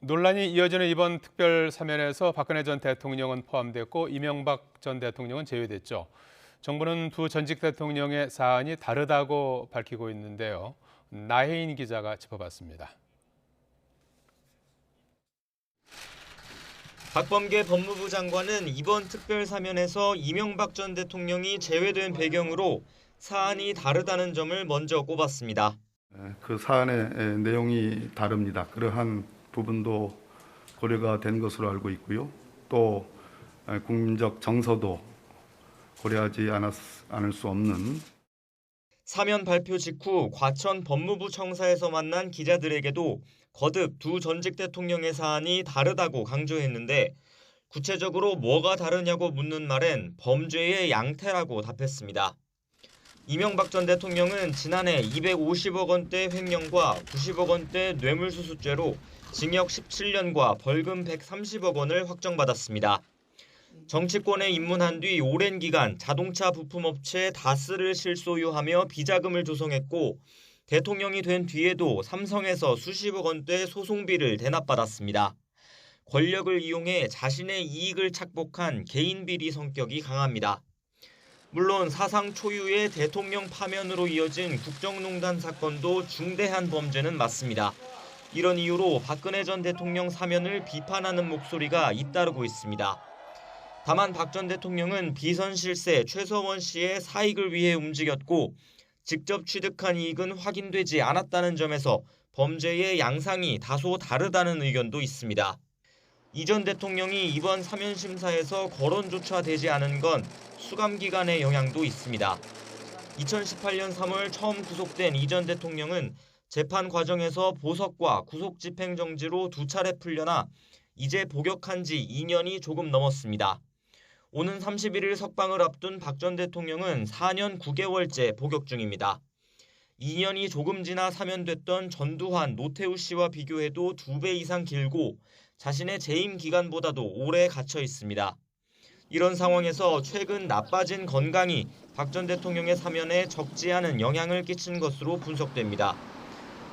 논란이 이어지는 이번 특별 사면에서 박근혜 전 대통령은 포함됐고 이명박 전 대통령은 제외됐죠. 정부는 두 전직 대통령의 사안이 다르다고 밝히고 있는데요. 나혜인 기자가 짚어봤습니다. 박범계 법무부 장관은 이번 특별 사면에서 이명박 전 대통령이 제외된 배경으로 사안이 다르다는 점을 먼저 꼽았습니다. 그 사안의 내용이 다릅니다. 그러한 부분도 고려가 된 것으로 알고 있고요. 또 국민적 정서도 고려하지 않을 수 없는. 사면 발표 직후 과천 법무부 청사에서 만난 기자들에게도 거듭 두 전직 대통령의 사안이 다르다고 강조했는데 구체적으로 뭐가 다르냐고 묻는 말엔 범죄의 양태라고 답했습니다. 이명박 전 대통령은 지난해 250억 원대 횡령과 90억 원대 뇌물수수죄로 징역 17년과 벌금 130억 원을 확정받았습니다. 정치권에 입문한 뒤 오랜 기간 자동차 부품업체 다스를 실소유하며 비자금을 조성했고 대통령이 된 뒤에도 삼성에서 수십억 원대 소송비를 대납받았습니다. 권력을 이용해 자신의 이익을 착복한 개인 비리 성격이 강합니다. 물론 사상 초유의 대통령 파면으로 이어진 국정농단 사건도 중대한 범죄는 맞습니다. 이런 이유로 박근혜 전 대통령 사면을 비판하는 목소리가 잇따르고 있습니다. 다만 박 전 대통령은 비선 실세 최서원 씨의 사익을 위해 움직였고 직접 취득한 이익은 확인되지 않았다는 점에서 범죄의 양상이 다소 다르다는 의견도 있습니다. 이 전 대통령이 이번 사면 심사에서 거론조차 되지 않은 건 수감 기간의 영향도 있습니다. 2018년 3월 처음 구속된 이 전 대통령은 재판 과정에서 보석과 구속 집행 정지로 두 차례 풀려나 이제 복역한 지 2년이 조금 넘었습니다. 오는 31일 석방을 앞둔 박 전 대통령은 4년 9개월째 복역 중입니다. 2년이 조금 지나 사면됐던 전두환, 노태우 씨와 비교해도 2배 이상 길고 자신의 재임 기간보다도 오래 갇혀 있습니다. 이런 상황에서 최근 나빠진 건강이 박 전 대통령의 사면에 적지 않은 영향을 끼친 것으로 분석됩니다.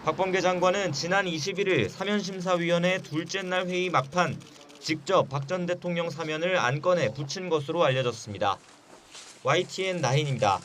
박범계 장관은 지난 21일 사면심사위원회 둘째 날 회의 막판 직접 박 전 대통령 사면을 안건에 붙인 것으로 알려졌습니다. YTN 나인입니다.